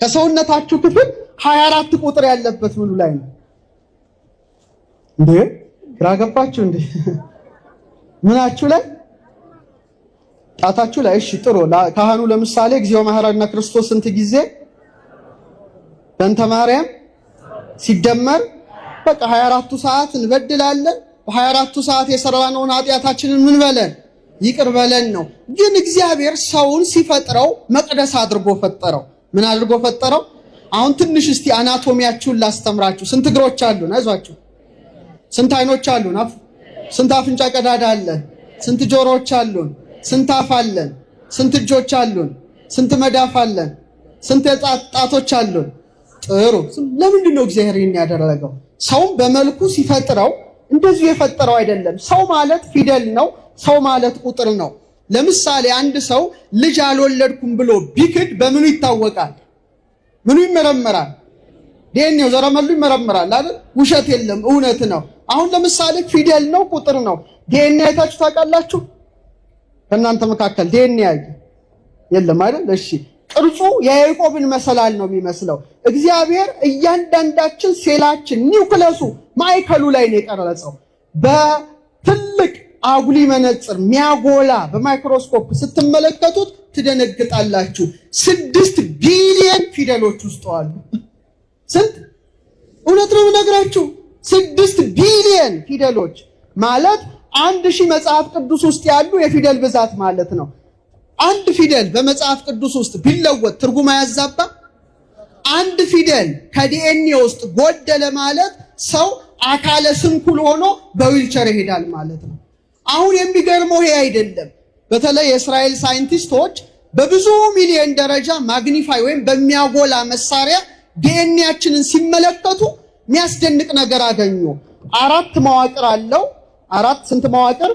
ከሰውነታችሁ ክፍል 24 ቁጥር ያለበት ምኑ ላይ ነው እንዴ? ግራ ገባችሁ እንዴ? ምናችሁ ላይ? ጣታችሁ ላይ። እሺ ጥሩ። ካህኑ ለምሳሌ እግዚኦ መሐረነ ክርስቶስ ስንት ጊዜ? በእንተ ማርያም ሲደመር በቃ 24ቱ ሰዓት እንበድላለን። በ24ቱ ሰዓት የሰራነውን ኃጢአታችንን ምን በለን? ይቅር በለን ነው። ግን እግዚአብሔር ሰውን ሲፈጥረው መቅደስ አድርጎ ፈጠረው። ምን አድርጎ ፈጠረው? አሁን ትንሽ እስቲ አናቶሚያችሁን ላስተምራችሁ። ስንት እግሮች አሉን? አይዟችሁ። ስንት አይኖች አሉን? ስንት አፍንጫ ቀዳዳ አለን? ስንት ጆሮዎች አሉን? ስንት አፍ አለን? ስንት እጆች አሉን? ስንት መዳፍ አለን? ስንት ጣቶች አሉን? ጥሩ። ለምንድን ነው እግዚአብሔር ይህን ያደረገው? ሰውን በመልኩ ሲፈጥረው እንደዚህ የፈጠረው አይደለም። ሰው ማለት ፊደል ነው። ሰው ማለት ቁጥር ነው። ለምሳሌ አንድ ሰው ልጅ አልወለድኩም ብሎ ቢክድ በምኑ ይታወቃል? ምኑ ይመረመራል? ዲኤንኤው ዘረመሉ ይመረመራል አይደል? ውሸት የለም፣ እውነት ነው። አሁን ለምሳሌ ፊደል ነው፣ ቁጥር ነው። ዲኤንኤ አይታችሁ ታውቃላችሁ? ከእናንተ መካከል ዲኤንኤ የለም አይደል? እሺ፣ ቅርጹ የያዕቆብን መሰላል ነው የሚመስለው። እግዚአብሔር እያንዳንዳችን ሴላችን ኒውክለሱ ማዕከሉ ላይ ነው የቀረጸው። በትልቅ አጉሊ መነጽር ሚያጎላ በማይክሮስኮፕ ስትመለከቱት ትደነግጣላችሁ። 6 ቢሊየን ፊደሎች ውስጥ አሉ። ስንት? እውነት ነው የምነግራችሁ። 6 ቢሊየን ፊደሎች ማለት 1000 መጽሐፍ ቅዱስ ውስጥ ያሉ የፊደል ብዛት ማለት ነው። አንድ ፊደል በመጽሐፍ ቅዱስ ውስጥ ቢለወጥ ትርጉም አያዛባ? አንድ ፊደል ከዲኤንኤ ውስጥ ጎደለ ማለት ሰው አካለ ስንኩል ሆኖ በዊልቸር ይሄዳል ማለት ነው። አሁን የሚገርመው ይሄ አይደለም። በተለይ የእስራኤል ሳይንቲስቶች በብዙ ሚሊዮን ደረጃ ማግኒፋይ ወይም በሚያጎላ መሳሪያ ዲኤንኤያችንን ሲመለከቱ የሚያስደንቅ ነገር አገኙ። 4 መዋቅር አለው። 4 ስንት መዋቅር?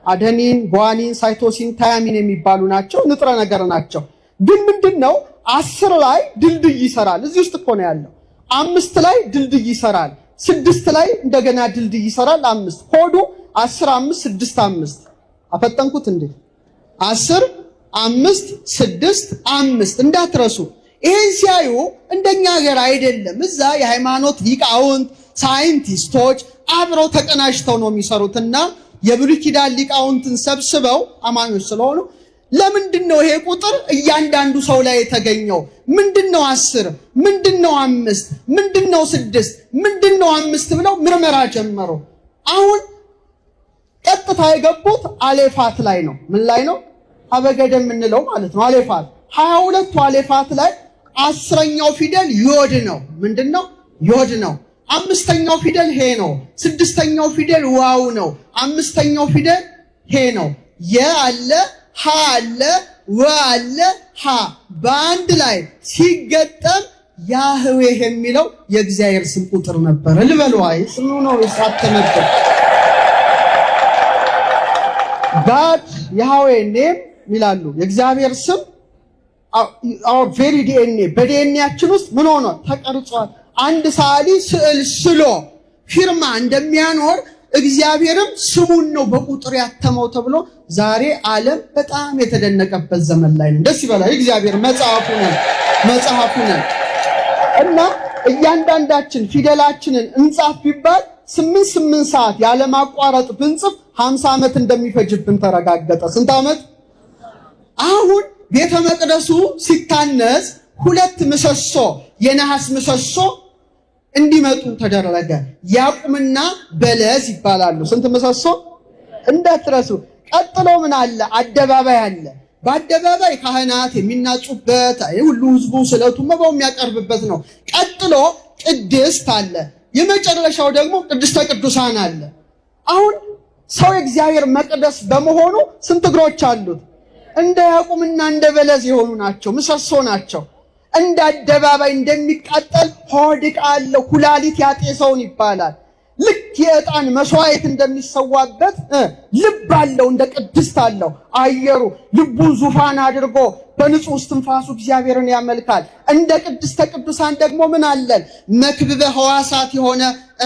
አደኒን፣ ጓኒን፣ ሳይቶሲን፣ ታያሚን የሚባሉ ናቸው። ንጥረ ነገር ናቸው። ግን ምንድነው 10 ላይ ድልድይ ይሰራል። እዚህ ውስጥ እኮ ነው ያለው። 5 ላይ ድልድይ ይሰራል። 6 ላይ እንደገና ድልድይ ይሰራል። 5 ኮዱ 10 5 6 5 አፈጠንኩት እንዴ? 10 5 6 5 እንዳትረሱ። ይሄን ሲያዩ እንደኛ ሀገር አይደለም። እዛ የሃይማኖት ሊቃውንት ሳይንቲስቶች አብረው ተቀናጅተው ነው የሚሰሩትና የብሉይ ኪዳን ሊቃውንትን ሰብስበው አማኞች ስለሆኑ ለምንድነው ይሄ ቁጥር እያንዳንዱ ሰው ላይ የተገኘው? ምንድነው 10? ምንድነው 5? ምንድነው 6? ምንድነው 5 ብለው ምርመራ ጀመሩ። አሁን ቀጥታ የገቡት አሌፋት ላይ ነው። ምን ላይ ነው? አበገደ የምንለው ማለት ነው። አሌፋት 22ቱ አሌፋት ላይ 10ኛው ፊደል ዮድ ነው። ምንድነው? ዮድ ነው። 5ኛው ፊደል ሄ ነው። 6ኛው ፊደል ዋው ነው። 5ኛው ፊደል ሄ ነው። የ አለ፣ ሀ አለ፣ ወ አለ፣ ሀ በአንድ ላይ ሲገጠም ያህዌህ የሚለው የእግዚአብሔር ስም ቁጥር ነበር። ልበልዋይ ስሙ ነው የሳተነበት ጋድ ያህዌ ኔም ይላሉ። የእግዚአብሔር ስም our very DNA በዲኤንኤያችን ውስጥ ምን ሆኖ ተቀርጿል። አንድ ሰዓሊ ስዕል ስሎ ፊርማ እንደሚያኖር እግዚአብሔርም ስሙን ነው በቁጥር ያተመው ተብሎ ዛሬ ዓለም በጣም የተደነቀበት ዘመን ላይ ነው። ደስ ይበላል። እግዚአብሔር መጽሐፉ ነው እና እያንዳንዳችን ፊደላችንን እንጻፍ ቢባል 8 ሰዓት ያለ ማቋረጥ ብንጽፍ 50 ዓመት እንደሚፈጅብን ተረጋገጠ። ስንት ዓመት? አሁን ቤተ መቅደሱ ሲታነጽ 2 ምሰሶ የነሐስ ምሰሶ እንዲመጡ ተደረገ። ያዕቆብና በለስ ይባላሉ። ስንት ምሰሶ? እንዳትረሱ። ቀጥሎ ምን አለ? አደባባይ አለ። በአደባባይ ካህናት የሚናጹበት ሁሉ ህዝቡ ስለቱ መባው የሚያቀርብበት ነው። ቀጥሎ ቅድስት አለ። የመጨረሻው ደግሞ ቅድስተ ቅዱሳን አለ። አሁን ሰው የእግዚአብሔር መቅደስ በመሆኑ ስንት እግሮች አሉት? እንደ ያዕቆብና እንደ በለስ የሆኑ ናቸው። ምሰሶ ናቸው። እንደ አደባባይ እንደሚቃጠል ሆድ አለው። ኩላሊት ያጤሰውን ይባላል። ልክ የዕጣን መስዋዕት እንደሚሰዋበት ልብ አለው። እንደ ቅድስት አለው። አየሩ ልቡን ዙፋን አድርጎ በንጹህ እስትንፋሱ እግዚአብሔርን ያመልካል። እንደ ቅድስተ ቅዱሳን ደግሞ ምን አለን? መክብበ ሕዋሳት የሆነ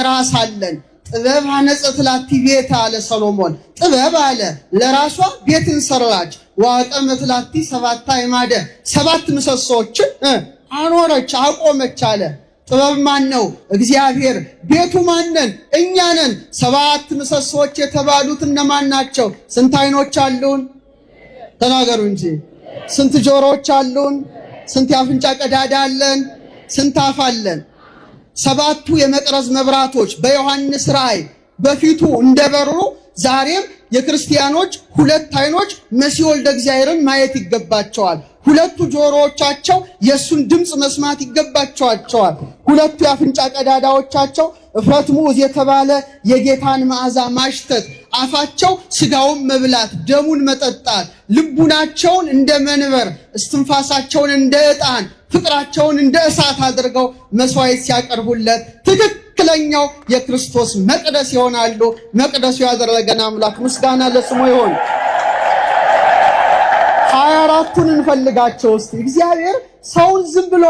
ራስ አለን። ጥበብ አነጸት ላቲ ቤት አለ ሰሎሞን። ጥበብ አለ ለራሷ ቤትን ሰራች። ዋቀመት ላቲ 7 አዕማደ 7 ምሰሶችን አኖረች፣ አቆመች አለ። ጥበብ ማን ነው? እግዚአብሔር። ቤቱ ማንን? እኛ ነን። 7 ምሰሶች የተባሉት እነማን ናቸው? ስንት አይኖች አሉን? ተናገሩ እንጂ። ስንት ጆሮዎች አሉን? ስንት የአፍንጫ ቀዳዳ አለን? ስንት አፍ አለን? 7ቱ የመቅረዝ መብራቶች በዮሐንስ ራእይ በፊቱ እንደበሩ ዛሬም የክርስቲያኖች 2 አይኖች መሲሕ ወልደ እግዚአብሔርን ማየት ይገባቸዋል። 2 ጆሮዎቻቸው የሱን ድምጽ መስማት ይገባቸዋል። 2 የአፍንጫ ቀዳዳዎቻቸው እፍረት ሙዝ የተባለ የጌታን መዓዛ ማሽተት፣ አፋቸው ስጋውን መብላት ደሙን መጠጣት፣ ልቡናቸውን እንደ መንበር እስትንፋሳቸውን እንደ ዕጣን ፍቅራቸውን እንደ እሳት አድርገው መስዋዕት ሲያቀርቡለት ትክክለኛው የክርስቶስ መቅደስ ይሆናሉ። መቅደሱ ያደረገን አምላክ ምስጋና ለስሙ ይሁን። 24ቱን እንፈልጋቸው እስቲ። እግዚአብሔር ሰውን ዝም ብሎ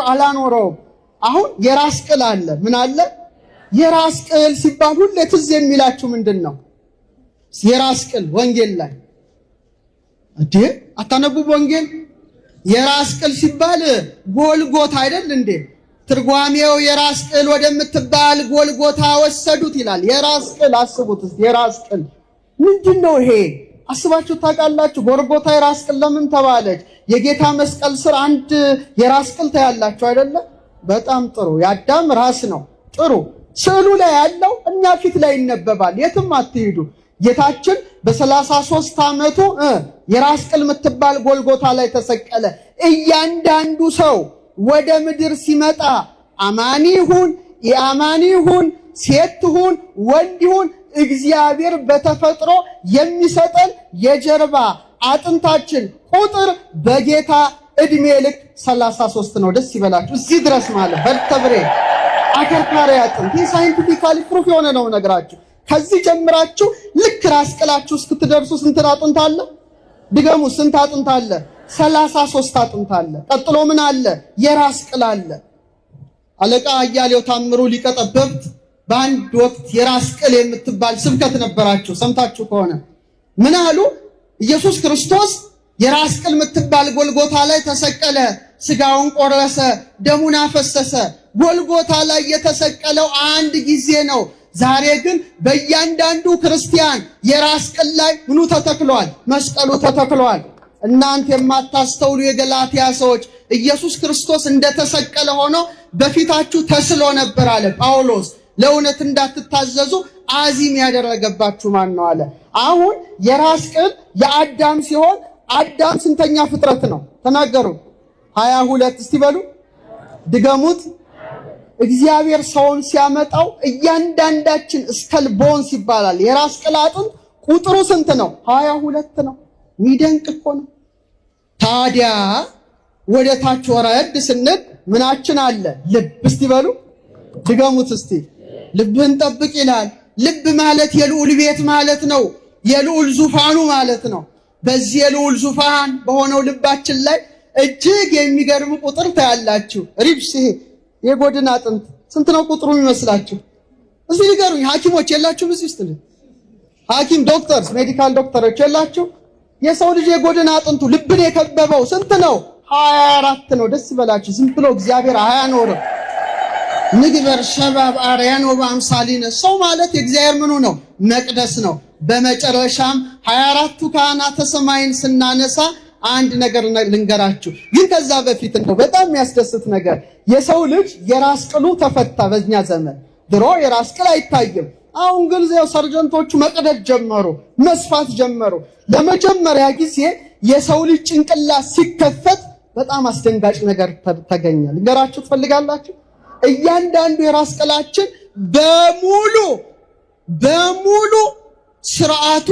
አላኖረውም። አሁን የራስ ቅል አለ። ምን አለ? የራስ ቅል ሲባል ሁሌ ትዝ የሚላችሁ ምንድን ነው? የራስ ቅል ወንጌል ላይ እንዴ አታነቡም? ወንጌል የራስ ቅል ሲባል ጎልጎታ አይደል እንዴ? ትርጓሜው የራስ ቅል ወደምትባል ጎልጎታ ወሰዱት ይላል። የራስ ቅል አስቡት እስቲ። የራስ ቅል ምንድነው ይሄ? አስባችሁ ታውቃላችሁ? ጎልጎታ የራስ ቅል ለምን ተባለች? የጌታ መስቀል ስር አንድ የራስ ቅል ታያላችሁ አይደለ? በጣም ጥሩ። የአዳም ራስ ነው። ጥሩ። ስዕሉ ላይ ያለው እኛ ፊት ላይ ይነበባል። የትም አትሄዱ። ጌታችን በ33 ዓመቱ የራስ ቅል የምትባል ጎልጎታ ላይ ተሰቀለ። እያንዳንዱ ሰው ወደ ምድር ሲመጣ አማኒ ይሁን የአማኒ ይሁን ሴት ይሁን ወንድ ይሁን እግዚአብሔር በተፈጥሮ የሚሰጠን የጀርባ አጥንታችን ቁጥር በጌታ እድሜ ልክ 33 ነው። ደስ ይበላችሁ። እዚህ ድረስ ማለት ቨርተብሬ አከርካሪ አጥንት ሳይንቲፊካሊ ፕሩፍ የሆነ ነው ነገራችሁ። ከዚህ ጀምራችሁ ልክ ራስ ቅላችሁ እስክትደርሱ ስንት አጥንት አለ? ድገሙ። ስንት አጥንት አለ? 33 አጥንት አለ። ቀጥሎ ምን አለ? የራስ ቅል አለ። አለቃ አያሌው ታምሩ ሊቀ ጠበብት በአንድ ወቅት የራስ ቅል የምትባል ስብከት ነበራችሁ። ሰምታችሁ ከሆነ ምን አሉ? ኢየሱስ ክርስቶስ የራስ ቅል የምትባል ጎልጎታ ላይ ተሰቀለ፣ ስጋውን ቆረሰ፣ ደሙን አፈሰሰ። ጎልጎታ ላይ የተሰቀለው አንድ ጊዜ ነው። ዛሬ ግን በእያንዳንዱ ክርስቲያን የራስ ቅል ላይ ምኑ ተተክሏል? መስቀሉ ተተክሏል። እናንተ የማታስተውሉ የገላትያ ሰዎች ኢየሱስ ክርስቶስ እንደተሰቀለ ሆኖ በፊታችሁ ተስሎ ነበር አለ ጳውሎስ። ለእውነት እንዳትታዘዙ አዚም ያደረገባችሁ ማን ነው አለ። አሁን የራስ ቅል የአዳም ሲሆን አዳም ስንተኛ ፍጥረት ነው? ተናገሩ። 22 እስቲ በሉ ድገሙት። እግዚአብሔር ሰውን ሲያመጣው እያንዳንዳችን ስከል ቦንስ ይባላል። የራስ ቅል አጥንት ቁጥሩ ስንት ነው? 22 ነው። ሚደንቅ እኮ ነው። ታዲያ ወደ ታች ወረድ ስንል ምናችን አለ? ልብ። እስቲ በሉ ድገሙት እስቲ። ልብህን ጠብቅ ይላል። ልብ ማለት የልዑል ቤት ማለት ነው። የልዑል ዙፋኑ ማለት ነው። በዚህ የልዑል ዙፋን በሆነው ልባችን ላይ እጅግ የሚገርም ቁጥር ታያላችሁ። ሪብስ ይሄ የጎድን አጥንት ስንት ነው ቁጥሩ ይመስላችሁ? እስቲ ንገሩኝ። ሐኪሞች የላችሁ? ብዙ ይስተል ሐኪም ዶክተርስ ሜዲካል ዶክተሮች የላችሁ? የሰው ልጅ የጎድን አጥንቱ ልብን የከበበው ስንት ነው? 24 ነው። ደስ ይበላችሁ። ዝም ብሎ እግዚአብሔር አያኖርም። ንግበር ሸባብ አርያን ወባምሳሊነ ሰው ማለት የእግዚአብሔር ምኑ ነው? መቅደስ ነው። በመጨረሻም 24ቱ ካህናተ ሰማይን ስናነሳ አንድ ነገር ልንገራችሁ። ግን ከዛ በፊት ነው በጣም የሚያስደስት ነገር የሰው ልጅ የራስ ቅሉ ተፈታ። በእኛ ዘመን ድሮ የራስ ቅል አይታይም። አሁን ግን ዘው ሰርጀንቶቹ መቅደድ ጀመሩ፣ መስፋት ጀመሩ። ለመጀመሪያ ጊዜ የሰው ልጅ ጭንቅላት ሲከፈት በጣም አስደንጋጭ ነገር ተገኘ። ልንገራችሁ ትፈልጋላችሁ? እያንዳንዱ የራስ ቅላችን በሙሉ ስርዓቱ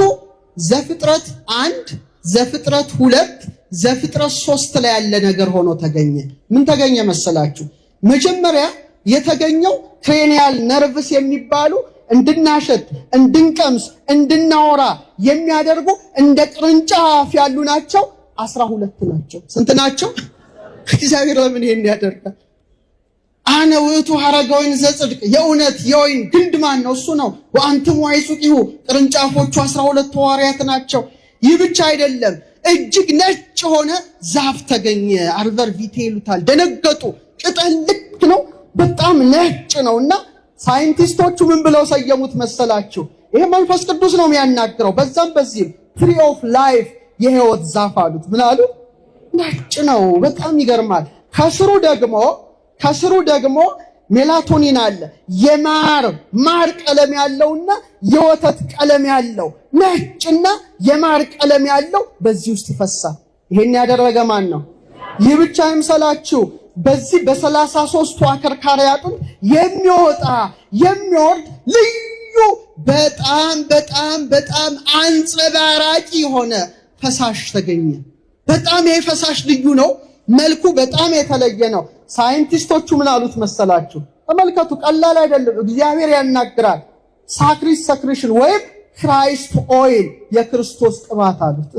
ዘፍጥረት 1 ዘፍጥረት 2 ዘፍጥረት 3 ላይ ያለ ነገር ሆኖ ተገኘ። ምን ተገኘ መሰላችሁ? መጀመሪያ የተገኘው ክሬኒያል ነርቭስ የሚባሉ እንድናሸት፣ እንድንቀምስ፣ እንድናወራ የሚያደርጉ እንደ ቅርንጫፍ ያሉ ናቸው። 12 ናቸው። ስንት ናቸው? እግዚአብሔር ለምን ይሄን ያደርጋል? አነ ውእቱ ሐረገ ወይን ዘጽድቅ የእውነት የወይን ግንድ ማን ነው? እሱ ነው። ወአንትሙ አይጹቂሁ ቅርንጫፎቹ 12 ሐዋርያት ናቸው። ይህ ብቻ አይደለም። እጅግ ነጭ ሆነ ዛፍ ተገኘ። አርበር ቪቴ ይሉታል። ደነገጡ። ቅጠል ልክ ነው፣ በጣም ነጭ ነውና ሳይንቲስቶቹ ምን ብለው ሰየሙት መሰላችሁ? ይሄ መንፈስ ቅዱስ ነው የሚያናግረው። በዛም በዚህም ትሪ ኦፍ ላይፍ የህይወት ዛፍ አሉት። ምን አሉ? ነጭ ነው። በጣም ይገርማል። ከስሩ ደግሞ ሜላቶኒን አለ። የማር ቀለም ያለውና የወተት ቀለም ያለው ነጭና የማር ቀለም ያለው በዚህ ውስጥ ይፈሳል። ይሄን ያደረገ ማን ነው? ይህ ብቻ አይምሰላችሁ። በዚህ በ33ቱ አከርካሪ አጥንት የሚወርድ ልዩ በጣም አንጸባራቂ የሆነ ፈሳሽ ተገኘ። በጣም ይሄ ፈሳሽ ልዩ ነው። መልኩ በጣም የተለየ ነው። ሳይንቲስቶቹ ምን አሉት መሰላችሁ? ተመልከቱ፣ ቀላል አይደለም። እግዚአብሔር ያናግራል። ሳክሪስ ሰክሪሽን ወይም ክራይስት ኦይል የክርስቶስ ቅባት አሉት።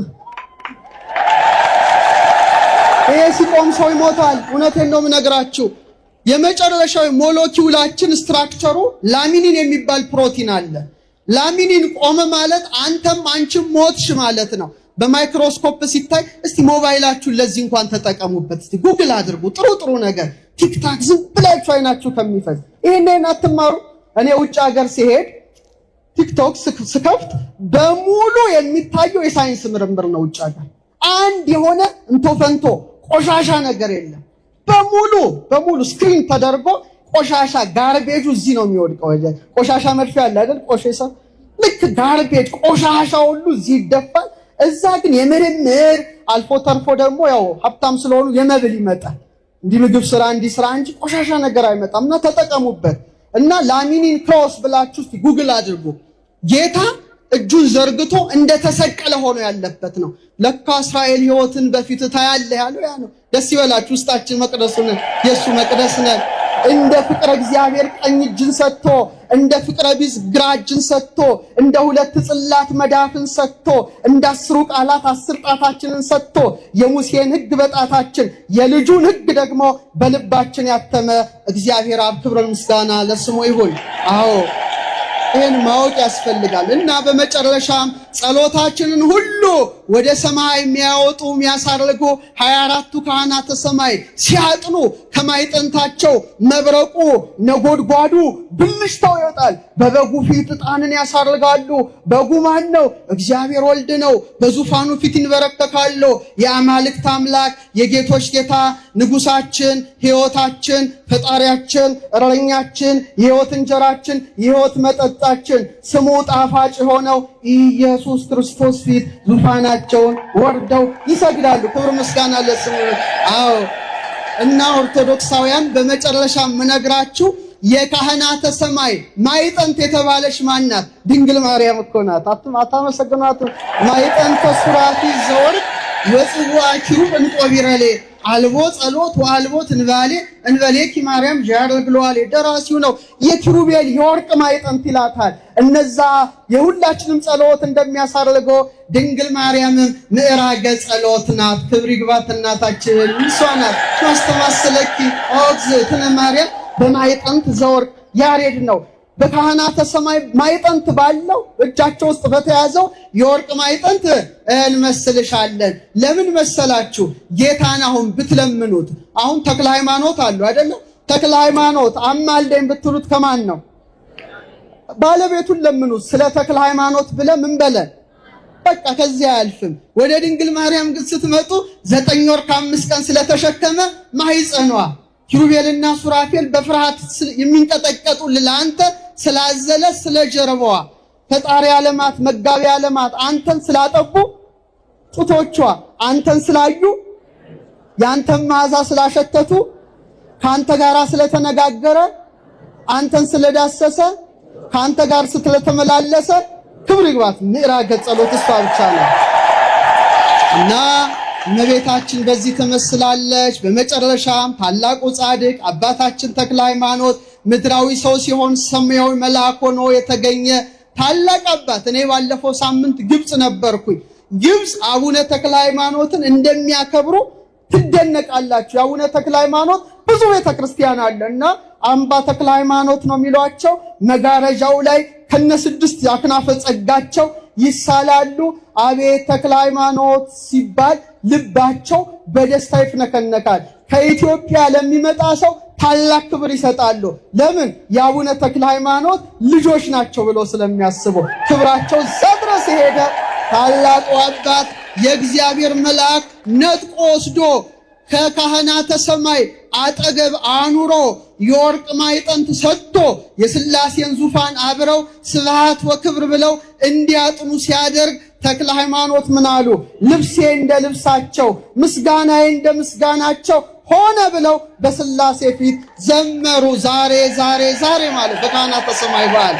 ይሄ ሲቆም ሰው ይሞታል። እውነቴን ነው የምነግራችሁ። የመጨረሻው ሞለኪውላችን ስትራክቸሩ ላሚኒን የሚባል ፕሮቲን አለ። ላሚኒን ቆመ ማለት አንተም አንቺም ሞትሽ ማለት ነው። በማይክሮስኮፕ ሲታይ እስቲ ሞባይላችሁን ለዚህ እንኳን ተጠቀሙበት። እስቲ ጉግል አድርጉ። ጥሩ ነገር ቲክታክ ዝም ብላችሁ አይናችሁ ከሚፈዝ ይሄንን አትማሩ። እኔ ውጭ ሀገር ሲሄድ ቲክቶክ ስከፍት በሙሉ የሚታየው የሳይንስ ምርምር ነው። ውጭ ሀገር አንድ የሆነ እንቶፈንቶ ቆሻሻ ነገር የለም። በሙሉ ስክሪን ተደርጎ ቆሻሻ ጋርቤጁ እዚህ ነው የሚወድቀው። ቆሻሻ መድፊያ አለ አይደል? ቆሻሻ ልክ ጋርቤጅ ቆሻሻ ሁሉ እዚህ ይደፋል። እዛ ግን የምርምር አልፎ ተርፎ ደግሞ ያው ሀብታም ስለሆኑ የመብል ይመጣል። እንዲህ ምግብ ስራ እንጂ ቆሻሻ ነገር አይመጣም። እና ተጠቀሙበት። እና ላሚኒን ክሮስ ብላችሁ እስቲ ጉግል አድርጉ። ጌታ እጁን ዘርግቶ እንደተሰቀለ ሆኖ ያለበት ነው። ለካ እስራኤል ሕይወትን በፊት ታያለህ ያለው ያ ነው። ደስ ይበላችሁ። ውስጣችን መቅደሱ ነን፣ የሱ መቅደስ ነን። እንደ ፍቅረ እግዚአብሔር ቀኝ እጅን ሰጥቶ እንደ ፍቅረ ቢዝ ግራ እጅን ሰጥቶ እንደ 2 ጽላት መዳፍን ሰጥቶ እንደ 10 ቃላት 10 ጣታችንን ሰጥቶ የሙሴን ሕግ በጣታችን የልጁን ሕግ ደግሞ በልባችን ያተመ እግዚአብሔር አብ ክብር ምስጋና ለስሙ ይሁን። አዎ ይሄን ማወቅ ያስፈልጋል። እና በመጨረሻም ጸሎታችንን ሁሉ ወደ ሰማይ የሚያወጡ የሚያሳርጉ 24ቱ ካህናተ ሰማይ ሲያጥኑ ከማይጠንታቸው መብረቁ ነጎድጓዱ ብልሽታው ይወጣል። በበጉ ፊት ዕጣንን ያሳርጋሉ። በጉ ማን ነው? እግዚአብሔር ወልድ ነው። በዙፋኑ ፊት ይንበረከካሉ። የአማልክት አምላክ የጌቶች ጌታ ንጉሳችን፣ ሕይወታችን፣ ፈጣሪያችን፣ እረኛችን፣ የሕይወት እንጀራችን፣ የሕይወት መጠጣችን ስሙ ጣፋጭ ሆነው ኢየሱስ ክርስቶስ ፊት ዙፋናቸውን ወርደው ይሰግዳሉ። ክብር ምስጋና ለስሙ። አዎ እና ኦርቶዶክሳውያን በመጨረሻ ምነግራችሁ የካህናተ ሰማይ ማይጠንት የተባለች ማናት? ድንግል ማርያም እኮ ናት። አታመሰግኗት? ማይጠንተ ሱራፊ ዘወርቅ ወጽዋ ኪሩብ እንቆቢረሌ አልቦ ጸሎት ወአልቦ ትንባሌ እንበሌኪ ማርያም ጃርግሏል። ደራሲው ነው። የኪሩቤል የወርቅ ማይጠንት ይላታል። እነዛ የሁላችንም ጸሎት እንደሚያሳርገው ድንግል ማርያምም ምዕራገ ጸሎት ናት። ክብር ይግባት እናታችን እሷ ናት። ማስተማሰለኪ ኦግዝ ትነ ማርያም በማይጠንት ዘወርቅ ያሬድ ነው። በካህናተ ሰማይ ማይጠንት ባለው እጃቸው ውስጥ በተያዘው የወርቅ ማይጠንት እንመስልሻለን። ለምን መሰላችሁ? ጌታን አሁን ብትለምኑት፣ አሁን ተክለ ሃይማኖት አሉ አይደለ? ተክለ ሃይማኖት አማልደኝ ብትሉት ከማን ነው? ባለቤቱን ለምኑት። ስለ ተክለ ሃይማኖት ብለ ምን በለ በቃ ከዚያ አያልፍም። ወደ ድንግል ማርያም ግን ስትመጡ 9 ወር ከ5 ቀን ስለተሸከመ ማህፀኗ ኪሩቤልና ሱራፌል በፍርሃት የሚንቀጠቀጡ ለአንተ ስላዘለ ስለጀርባዋ ፈጣሪ ዓለማት መጋቢ ዓለማት አንተን ስላጠቡ ጡቶቿ አንተን ስላዩ ያንተን መዓዛ ስላሸተቱ ካንተ ጋር ስለተነጋገረ አንተን ስለዳሰሰ ካንተ ጋር ስለተመላለሰ ክብር ይግባት። ምዕራገ ጸሎት እሷ ብቻ ነው እና እመቤታችን በዚህ ተመስላለች። በመጨረሻም ታላቁ ጻድቅ አባታችን ተክለ ሃይማኖት ምድራዊ ሰው ሲሆን ሰማያዊ መልአክ ሆኖ የተገኘ ታላቅ አባት። እኔ ባለፈው ሳምንት ግብጽ ነበርኩኝ። ግብጽ አቡነ ተክለ ሃይማኖትን እንደሚያከብሩ ትደነቃላችሁ። የአቡነ ተክለ ሃይማኖት ብዙ ቤተክርስቲያን አለና አምባ ተክለ ሃይማኖት ነው የሚሏቸው። መጋረጃው ላይ ከነ6 አክናፈ ጸጋቸው ይሳላሉ። አቤት ተክለ ሃይማኖት ሲባል ልባቸው በደስታ ይፍነከነካል። ከኢትዮጵያ ለሚመጣ ሰው ታላቅ ክብር ይሰጣሉ። ለምን? የአቡነ ተክለ ሃይማኖት ልጆች ናቸው ብሎ ስለሚያስቡ ክብራቸው ዘድረስ ሄደ። ታላቁ አባት የእግዚአብሔር መልአክ ነጥቆ ወስዶ ከካህናተ ሰማይ አጠገብ አኑሮ የወርቅ ማዕጠንት ሰጥቶ የሥላሴን ዙፋን አብረው ስብሐት ወክብር ብለው እንዲያጥኑ ሲያደርግ ተክለ ሃይማኖት ምን አሉ? ልብሴ እንደ ልብሳቸው ምስጋናዬ እንደ ምስጋናቸው ሆነ ብለው በሥላሴ ፊት ዘመሩ። ዛሬ ዛሬ ዛሬ ማለት በካህናተ ሰማይ በዓል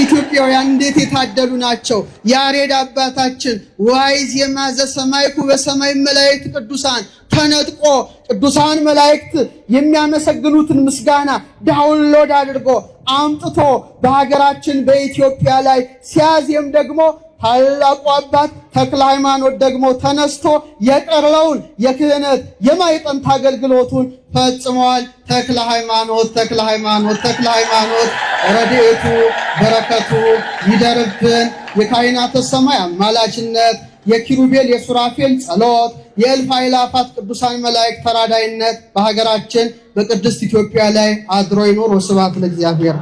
ኢትዮጵያውያን እንዴት የታደሉ ናቸው! ያሬድ አባታችን ዋይ ዜማ ዘሰማይኩ በሰማይ መላእክት ቅዱሳን ተነጥቆ ቅዱሳን መላእክት የሚያመሰግኑትን ምስጋና ዳውንሎድ አድርጎ አምጥቶ በሀገራችን በኢትዮጵያ ላይ ሲያዜም ደግሞ ታላቁ አባት ተክለ ሃይማኖት ደግሞ ተነስቶ የቀረውን የክህነት የማዕጠንት አገልግሎቱን ፈጽመዋል። ተክለ ሃይማኖት ተክለ ሃይማኖት ተክለ ሃይማኖት ረድኤቱ በረከቱ ይደርብን። የካህናተ ሰማይ አማላጅነት፣ የኪሩቤል የሱራፌል ጸሎት፣ የእልፍ አእላፋት ቅዱሳን መላእክት ተራዳይነት በሀገራችን በቅድስት ኢትዮጵያ ላይ አድሮ ይኖር። ወስብሐት ለእግዚአብሔር።